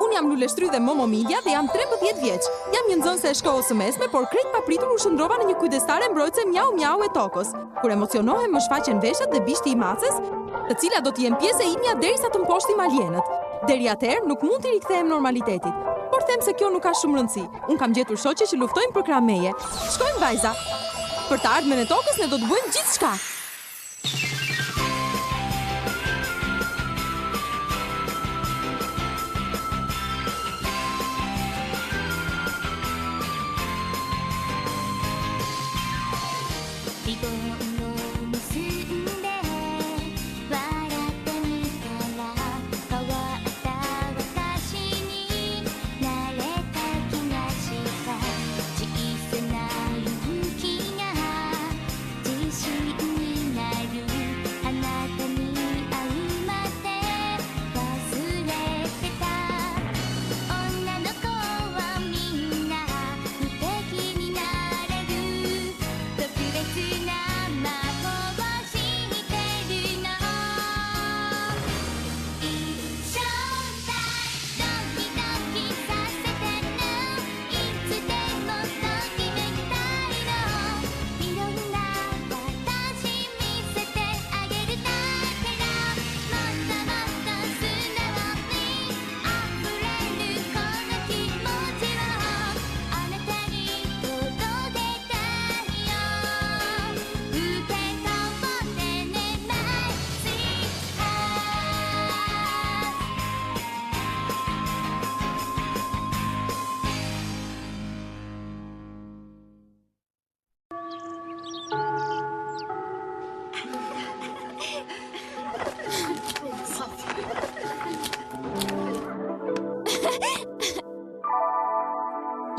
Unë jam Luleshtry dhe Momo Milja dhe jam 13 vjeç. Jam një nxënëse e shkollës së mesme, por krejt papritur u shndrova në një kujdestare mbrojtëse mjau mjau e tokës. Kur emocionohem më shfaqen veshët dhe bishti i macës, të cilat do të jenë pjesë e imja derisa të mposhtim alienët. Deri atëherë nuk mund të rikthehem normalitetit. Por them se kjo nuk ka shumë rëndësi. Unë kam gjetur shoqe që luftojnë për krah meje. Shkojmë vajza. Për të ardhmen e tokës ne do të bëjmë gjithçka.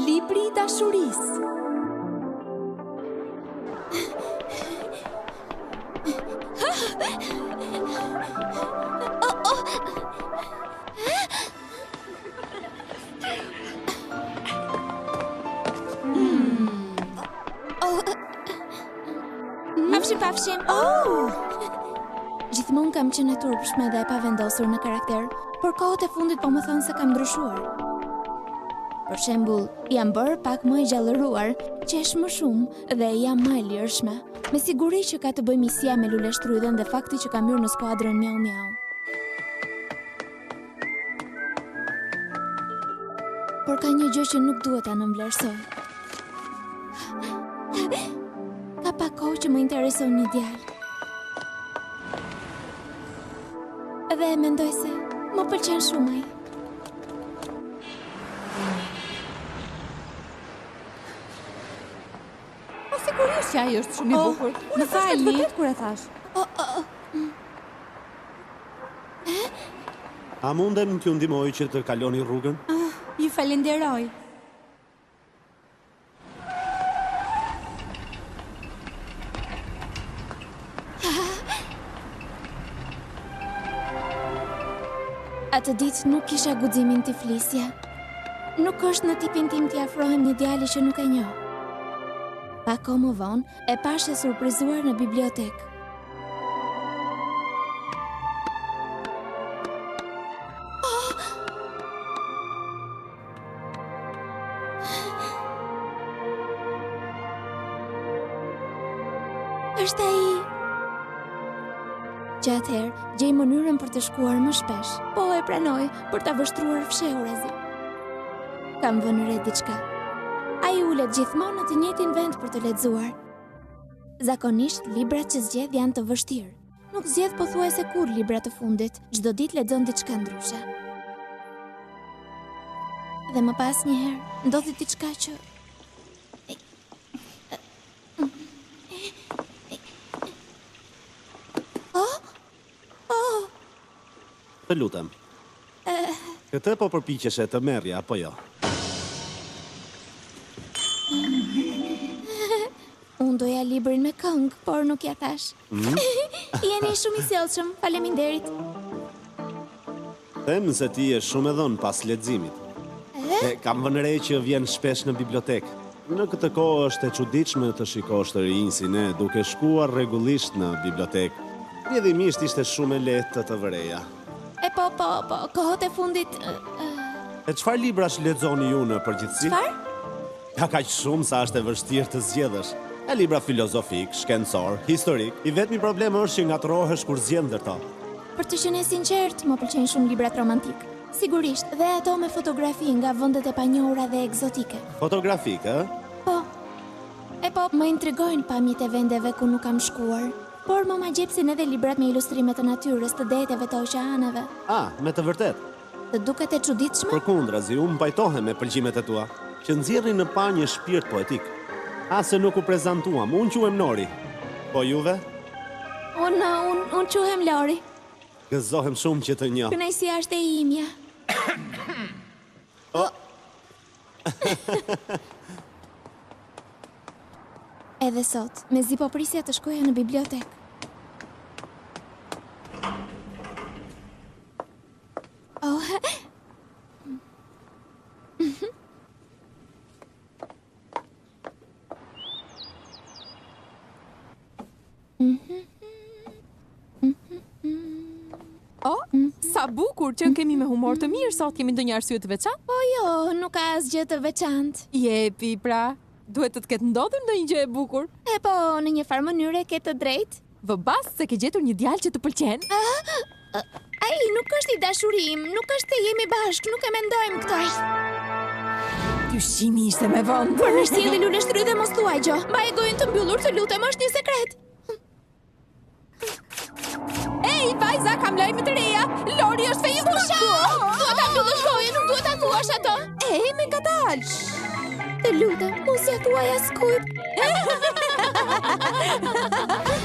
Libri i dashurisë. Pafshim. Gjithmonë kam qenë e turpshme dhe e pavendosur në karakter, por kohët e fundit po më thonë se kam ndryshuar. Për shembull, jam bërë pak më e gjallëruar, qesh më shumë dhe jam më e lirshme. Me siguri që ka të bëjë misia me Luleshtrydhen dhe fakti që kam hyrë në skuadrën Miau Miau. Por ka një gjë që nuk duhet ta nënvlerësoj. Ka pak kohë që më intereson një djalë. Dhe mendoj se më pëlqen shumë ai. Po sigurisht që ai është shumë i bukur. Unë thashë vërtet kur e thash. A mundem t'ju ndihmoj që të kaloni rrugën? Ju falenderoj. Atë ditë nuk kisha guximin t'i flisja. Nuk është në tipin tim t'i afrohem një djali që nuk e njoh. Pak kohë më vonë, e pash e surprizuar në bibliotekë. Është ai. Gjatëherë, gjej mënyrën për të shkuar më shpesh, po e pranoj për ta vështruar fshehurezi. Kam vënë re diçka. Ai ulet gjithmonë në të njëjtin vend për të lexuar. Zakonisht, librat që zgjedh janë të vështirë. Nuk zgjedh pothuajse kurrë libra të fundit, çdo ditë lexon diçka ndryshe. Dhe më pas një herë, ndodhi diçka që Të lutem. Këtë po përpiqeshe të merrja apo jo? Unë doja librin me këngë, por nuk ja thash. Jeni shumë i sjellshëm, faleminderit. Them se ti je shumë e dhënë pas leximit. Kam vënë re që vjen shpesh në bibliotekë. Në këtë kohë është e çuditshme të shikosh të rinj si ne duke shkuar rregullisht në bibliotekë. Rrjedhimisht ishte shumë e lehtë të vëreja. Po, kohët e fundit... E çfarë librash lexoni ju në përgjithësi? Çfarë? Ka kaq shumë sa është e vështirë të zgjedhësh. E libra filozofik, shkencor, historik. I vetmi problemi është që ngatrohesh kur zgjedh ndërto. Për të qenë sinqert, më pëlqejnë shumë librat romantik. Sigurisht, dhe ato me fotografi nga vendet e panjohura dhe egzotike. Fotografik, ë? Po. Po, më intrigojnë pamjet e vendeve ku nuk kam shkuar. Por më gjepsin edhe librat me ilustrime të natyrës, të deteve, të oqeaneve. Me të vërtet. Të duket e çuditshme? Përkundrazi, unë mbajtohem me pëlqimet e tua, që nxjerrin në pa një shpirt poetik. Se nuk u prezantuam, unë quhem Nori. Po juve? Unë quhem Lori. Gëzohem shumë që të njoh. Kënaqësia është e imja. Edhe sot, mezi po prisja të shkoja në bibliotek. Sa bukur që kemi me humor të mirë sot, kemi ndonjë arsye të veçantë? Po jo, nuk ka asgjë të veçantë. Jepi, pra. Duhet të ketë ndodhur ndonjë gjë e bukur. Po, në një farë mënyre ke të drejtë. Vëbas se ke gjetur një djalë që të pëlqen. Ai nuk është i dashurim, nuk është se jemi bashkë, nuk e mendojmë këtë. Dyshimi ishte me vend. Por në sjellje dhe lule shtry dhe mos thuaj gjë. Mbaje gojën të mbyllur, të lutem, është një sekret. Ej, vajza, kam lajme të reja. Lori është fejzuar. Duhet ta mbyllësh gojën, nuk duhet ta thuash ato. Ej, me ngadal. Të lutem, mos ja thuaj askujt.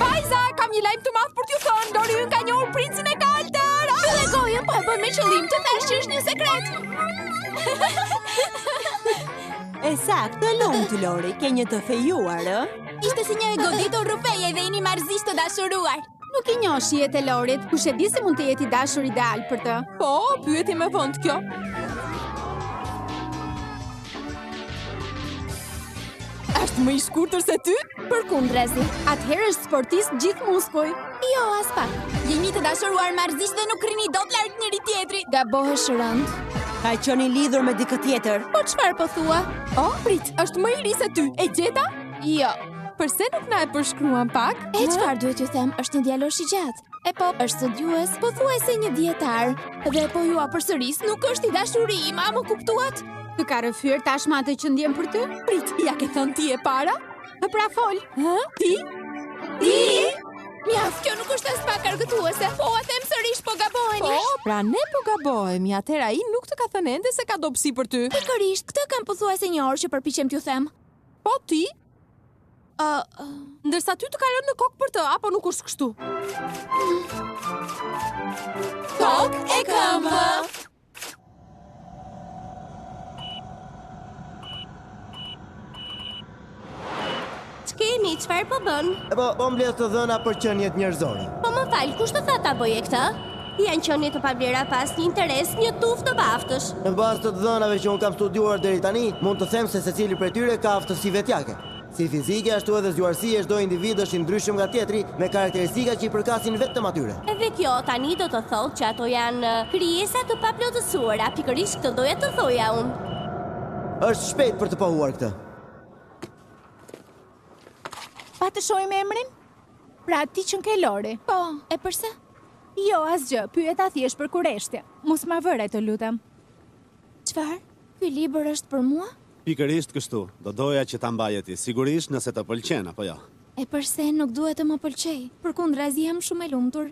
Vajza, kam një lajm të madh për t'ju thënë. Lori ynë ka njohur princin e kaltër. Mbyllë gojën, po e bën me qëllim të thash që është një sekret. E saktë, lumtë Lori, ke një të fejuar, ë? Ishte si një e goditur rufeje dhe një marrëzisht të dashuruar. Nuk i njoh shihet e Lorit, kush e di se mund të jetë i dashur ideal për të. Po, pyetje me vend kjo. Është më i shkurtër se ty? Përkundrazi, Atëherë është sportist gjithë muskuj. jo as pak. Jemi të dashuruar marrëzisht dhe nuk rrini dot larg njëri tjetrit. Gabohesh rënd. Ka qenë i lidhur me dikë tjetër. Po çfarë po thua? Prit, është më i ri se ty. E gjeta? Jo. Përse nuk na e përshkruan pak? E çfarë duhet ju them, është një djalosh i gjatë. Po, është studiues, po thuajse një dietar. Dhe po ju përsëris, nuk është i dashurim, a më kuptuat? Të ka rrëfyer tashmë atë që ndjen për ty? Prit, ja ke thënë ti e para? Pra fol. Ti? Mjaft, kjo nuk është as pak argëtuese. Po, a them sërish, po gaboheni. Po, pra ne po gabohemi. Atëherë ai nuk të ka thënë ende se ka dobësi për ty. Pikërisht, këtë kam pothuajse një orë që përpiqem t'ju them. Po ti? Ndërsa ty të ka rënë në kokë për të, apo nuk është kështu? Tok e këmbë. Ç'kemi, çfarë po bën? Po mbledh të dhëna për qeniet njerëzore. Po më fal, kush të tha ta bëje këtë? Janë qenie të pavlera pas një interes, një tuftë të baftësh. Në bazë të dhënave që unë kam studiuar deri tani, mund të them se secili prej tyre ka aftësi vetjake. Si fizike, ashtu edhe zgjuarësie çdo individ është i ndryshëm nga tjetri me karakteristika që i përkasin vetëm atyre. Edhe kjo tani do të thotë që ato janë krijesa të paplotësuara, pikërisht këtë doja të thoja unë. Është shpejt për të pohuar këtë. Pa të shohim emrin? Pra ti që nke Lori. Po, e përse? Jo, asgjë, pyeta thjesht për kureshtje. Mos ma vëre të lutem. Çfarë? Ky libër është për mua? Pikërisht kështu. Do doja që ta mbaje ti, sigurisht nëse të pëlqen apo jo. E përse nuk duhet të më pëlqej? Përkundrazi jam shumë e lumtur.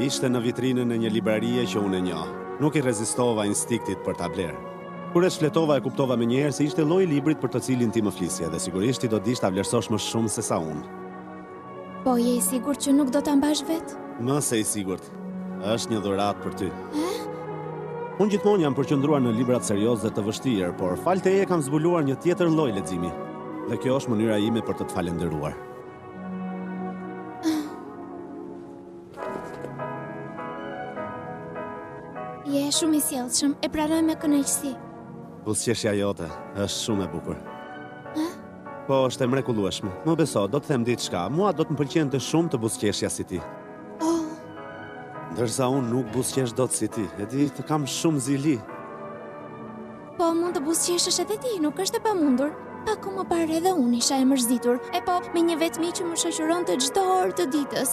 Ishte në vitrinën e një librarie që unë e njoh. Nuk i rezistova instiktit për ta blerë. Kur e shfletova e kuptova menjëherë se ishte lloji librit për të cilin ti më flisje dhe sigurisht ti do dish ta vlerësosh më shumë se sa unë. Po je i sigurt që nuk do ta mbash vet? Më se i sigurt. Është një dhuratë për ty. Unë gjithmonë jam përqendruar në librat serioz dhe të vështirë, por fal teje kam zbuluar një tjetër lloj leximi. Dhe kjo është mënyra ime për të të falendëruar. Je shumë i sjellshëm, e pranoj me kënaqësi. Buzëqeshja jote është shumë e bukur. Po, është e mrekullueshme. Më beso, do të them diçka. Mua do të më pëlqente shumë të buzëqeshja si ti. Ndërsa unë nuk buzëqesh dot si ti. E di të kam shumë zili. Po mund të buzëqeshësh edhe ti, nuk është e pamundur. Aku më parë edhe unë isha e mërzitur, e po me një vetmi që më shoqëron të çdo orë të ditës.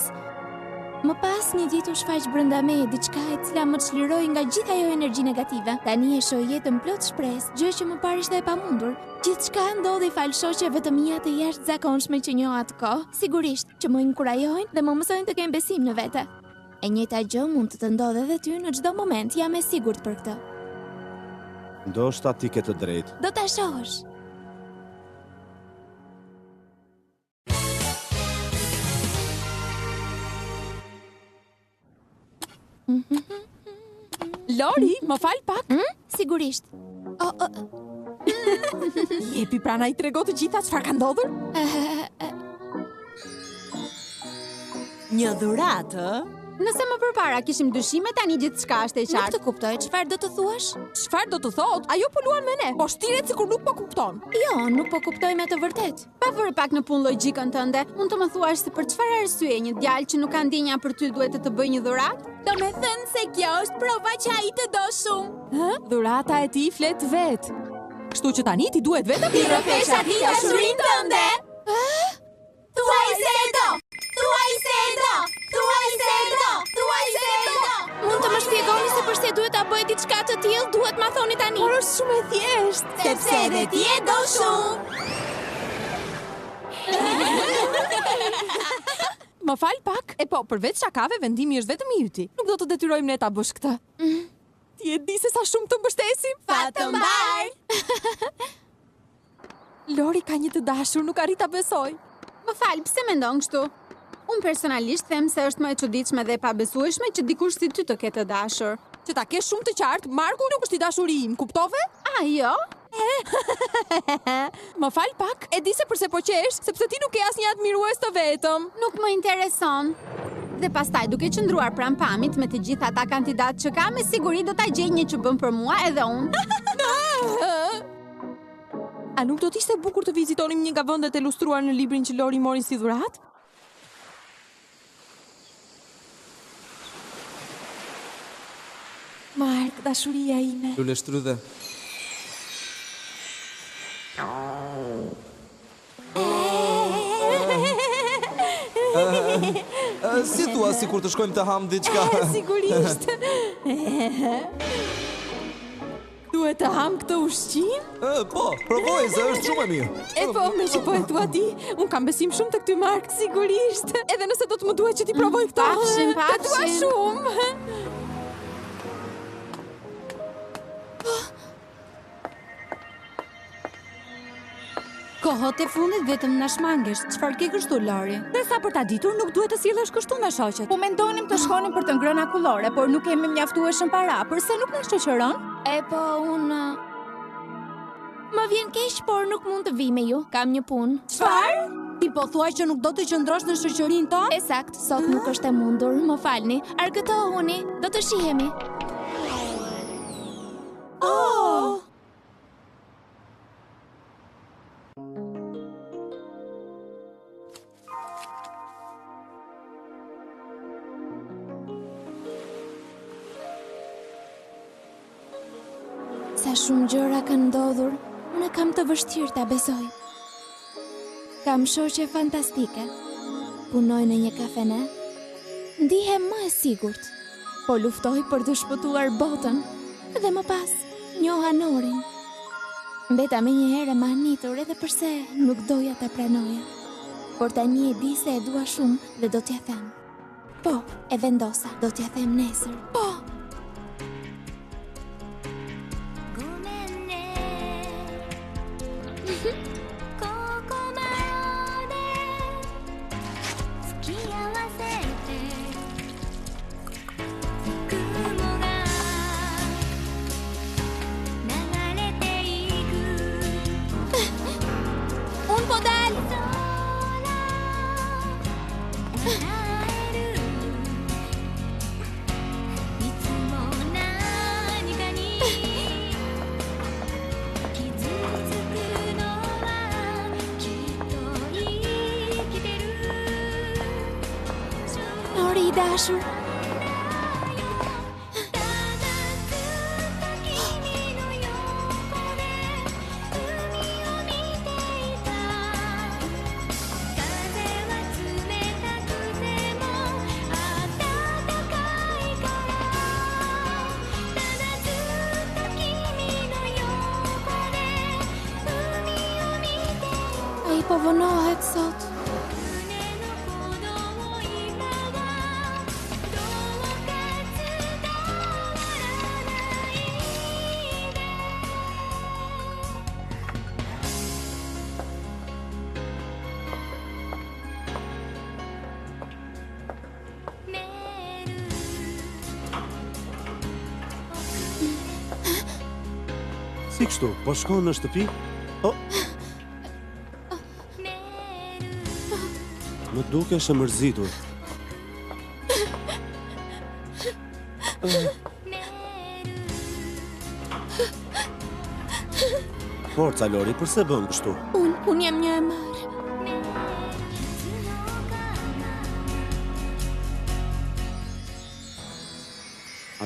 Më pas një ditë u shfaq brenda meje diçka e cila më çliroi nga gjithë ajo energji negative. Tani e shoh jetën plot shpresë, gjë që më parë ishte e pamundur. Gjithçka ndodhi fal shoqeve të mia të jashtëzakonshme që njoh atë kohë, sigurisht që më inkurajojnë dhe më mësojnë të kem besim në vete. E njëjta gjë mund të ndodhe edhe ty në çdo moment, jam e sigurt për këtë. Ndoshta ti ke të drejtë. Do ta shohësh. Lori, më fal pak. Sigurisht. Jepi prana i trego të gjitha çfarë ka ndodhur? Një dhuratë? Nëse më përpara kishim dyshime, tani gjithçka është e Nuk qartë. të kuptoj, çfarë do të thuash? Çfarë do të thot? Ajo po luan me ne. Po shtiret sikur nuk po kupton. Jo, nuk po kuptoj me të vërtet. Pa vërë pak në punë logjikën tënde, mund të më thuash se për çfarë arsye një djalë që nuk ka ndjenja për ty duhet të bëjë një dhuratë? Do me thënë se kjo është prova që ai të do shumë. Dhurata e tij flet vet. Kështu që tani ti duhet vetëm Ti rrëpesh ati dashurinë tënde. Thuaj se e do. Thuaj se e do. Thuaj se e do. Thuaj se e do. Mund të më shpjegoni se përse duhet ta bëj diçka të tillë, duhet ma thoni tani. Por është shumë e thjeshtë. Sepse edhe ti e do shumë. Më fal pak. E po, përveç shakave, vendimi është vetëm i yti. Nuk do të detyrojmë ne ta bësh këtë. Ti e di se sa shumë të mbështesim? Fatëmbar. Lori ka një të dashur, nuk arrit ta besoj. Më fal, pse mendon kështu? Unë personalisht them se është më e çuditshme dhe e pabesueshme që dikush si ty të ketë të dashur. Që ta kesh shumë të qartë, Marku nuk është i dashuri im, kuptove? Jo? Më fal pak, e di se përse po qesh, sepse ti nuk ke asnjë admirues të vetëm. Nuk më intereson. Dhe pastaj, duke qëndruar pranë pamit me të gjitha ata kandidatë që ka, me siguri do ta gjej një që bën për mua edhe unë. A nuk do t'ishte bukur të vizitonim një nga vendet e lustruar në librin që Lori mori si dhuratë? Mark, dashuria ime. Lule shtrydhe. Si thua si kur të shkojmë të ham diçka? Sigurisht. Duhet të ham këtë ushqim? Po, provoj se është shumë e mirë. E po, me që po e thua ti, unë kam besim shumë të këty Mark, sigurisht. Edhe nëse do të më duhet që ti provoj këto. Pafshim. Të dua shumë. Kohët e fundit vetëm na shmangesh. Çfarë ke kështu, Lori? Dhe sa për ta ditur, nuk duhet të sillesh kështu me shoqet. Po mendonim të shkonim për të ngrënë akullore, por nuk kemi mjaftueshëm para. Përse nuk na shoqëron? E po, unë... Më vjen keq, por nuk mund të vi me ju. Kam një punë. Çfarë? Ti po thuaj që nuk do të qëndrosh në shoqërinë tonë? Esakt, sot nuk është e mundur. Më falni. Argëtohuni. Do të shihemi. Oh! Sa shumë gjëra kanë ndodhur, unë kam të vështirë ta besoj. Kam shoqe fantastike. Punoj në një kafene. Ndihem më e sigurt, po luftoj për të shpëtuar botën. Dhe më pas, njoha Norin. Mbeta me një herë më anitur edhe përse nuk doja ta pranoja. Por tani e di se e dua shumë dhe do t'ja them. Po, e vendosa, do t'ja them nesër. Po! Unë po dal! Nori i dashur, vonohet sot. Si kështu, po shkon në shtëpi? Më dukesh e mërzitur. Forca, Lori, përse bën kështu? Unë jam një e marë.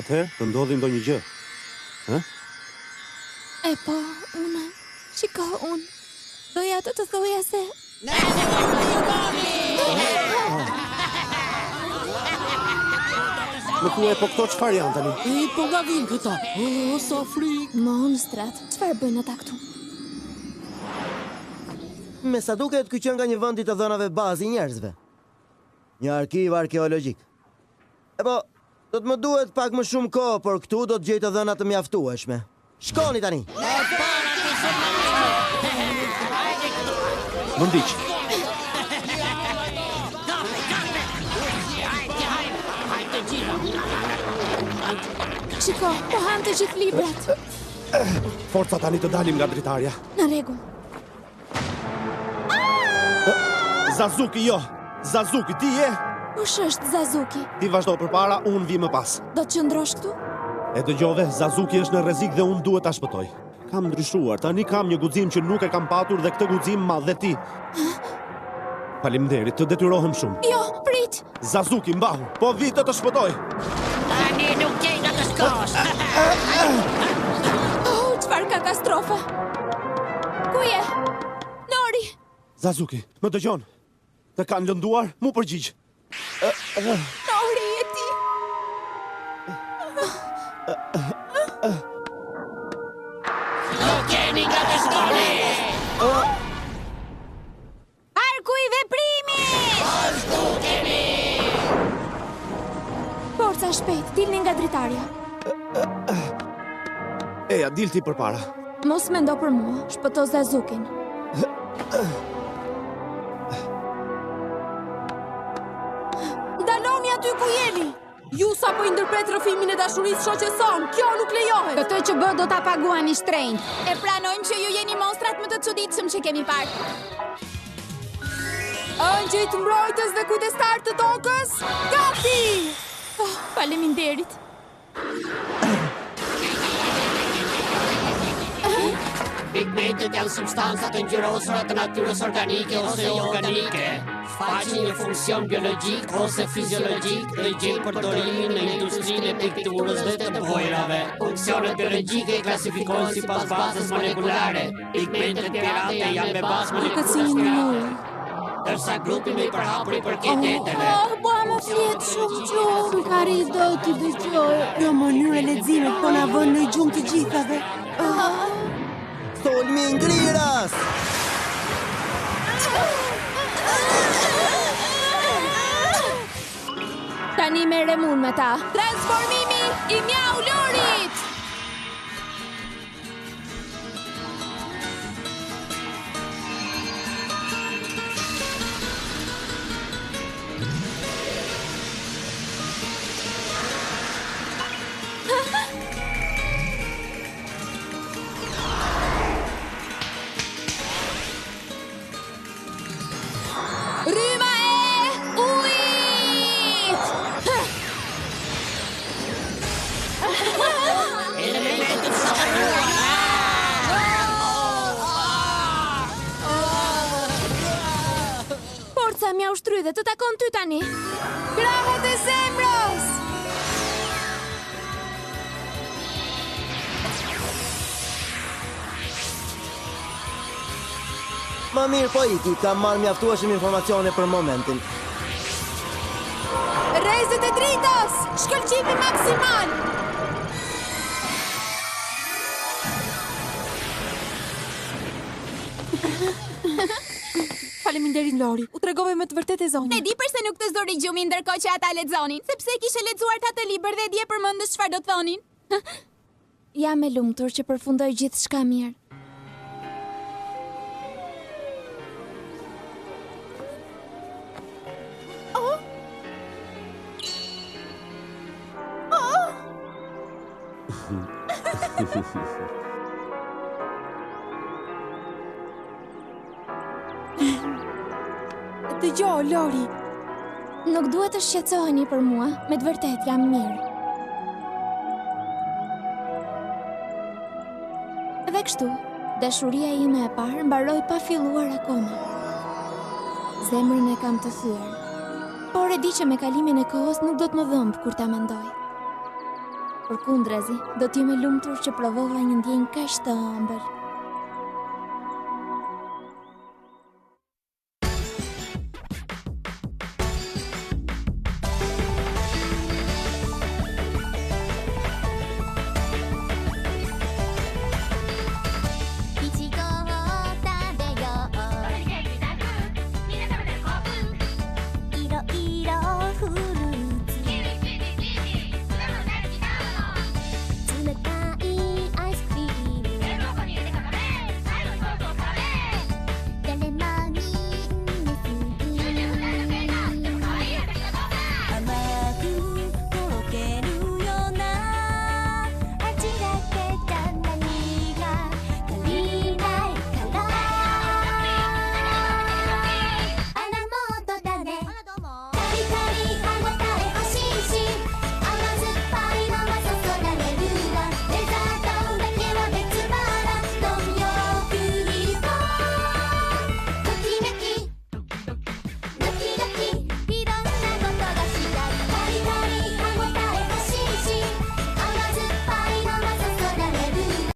Atëherë, të ndodhi ndonjë gjë? Hë? E po, unë. Doja të thoja se... Më thuaj, po këto çfarë janë tani? Po nga vinë këta. Sa frikë. Monstrat, çfarë bëjnë ata këtu? Me sa duket ky që nga një vend i të dhënave bazë i njerëzve. Një arkiv arkeologjik. E po, do të më duhet pak më shumë kohë, por këtu do të gjej të dhëna të mjaftueshme. Shkoni tani. Më ndiq. Shiko, po hanë të gjithë librat. Forca tani të dalim nga dritarja. Në rregull. Zazuki, jo. Zazuki, ti je? Kush është Zazuki? Ti vazhdo përpara, unë vi më pas. Do të qëndrosh këtu? E dëgjove, Zazuki është në rrezik dhe unë duhet ta shpëtoj. Kam ndryshuar, tani kam një guxim që nuk e kam patur dhe këtë guxim ma dhe ti. Faleminderit, të detyrohem shumë. Jo, prit! Zazuki, mbahu, po vi të shpëtoj. Tani nuk gjej nga të shkosh. Çfarë katastrofe! Ku je? Lori! Zazuki, më dëgjon. Të kanë lënduar, mu përgjigj. Lori, e ti! Nuk jeni nga të shkoni. Arku i veprimit! Vazhdu kemi! Forca shpejt, dilni nga dritarja. Eja, dil ti përpara. Mos mendo për mua, shpëto Zazukin. Daloni aty ku jeni! Ju sa po i ndërpret rrëfimin e dashurisë shoqes son, kjo nuk lejohet! Këtë që bë do ta paguani shtrenjtë. E pranojmë që ju jeni monstrat më të çuditshëm që kemi parë. Angjëjt mbrojtës dhe kujdestar të tokës, gati! Oh, faleminderit. Pigmentet janë substanca të ngjyrosura të natyrës organike ose organike. Shfaqin një funksion biologjik ose fiziologjik dhe gjejnë përdorimin në industrinë e pikturës dhe të bojrave. Funksionet biologjike i klasifikohen sipas bazës molekulare. Pigmentet pirate janë me bazë molekulare. Dërsa grupi më i përhapur i përket eteve. Bua më flet shumë gjuhë. Kari do t'i dëgjoj. Jo mënyrë e leximit, po na vën në gjumë të gjithave. Solmi ngriras! Tani merrem unë me ta. Transformimi i Mjau Lorit! Rryma e ujit! Elementet shkatëruar. Forca Mjau Shtrydhe, të takon ty tani. Krahët e zemrës! Ma mirë po iki, kam marrë mjaftueshëm informacione për momentin. Rrezet e dritës! Shkëlqimi maksimal! Faleminderit Lori. U tregove me të vërtetë e zonin. Ne di përse nuk të zuri gjumi ndërkohë që ata lexonin, sepse kishe lexuar atë libër dhe dje përmendës çfarë do të thonin. Jam e lumtur që përfundoj gjithçka mirë. Dëgjoj, Lori. Nuk duhet të shqetësoheni për mua, me të vërtet jam mirë. Dhe kështu, dashuria ime e parë mbaroi pa filluar akoma. Zemrën e kam të thyer, por e di që me kalimin e kohës nuk do të më dhëmb kur ta mendoj. Përkundrazi, do t'jem e lumtur që provova një ndjenjë kaq të ëmbël.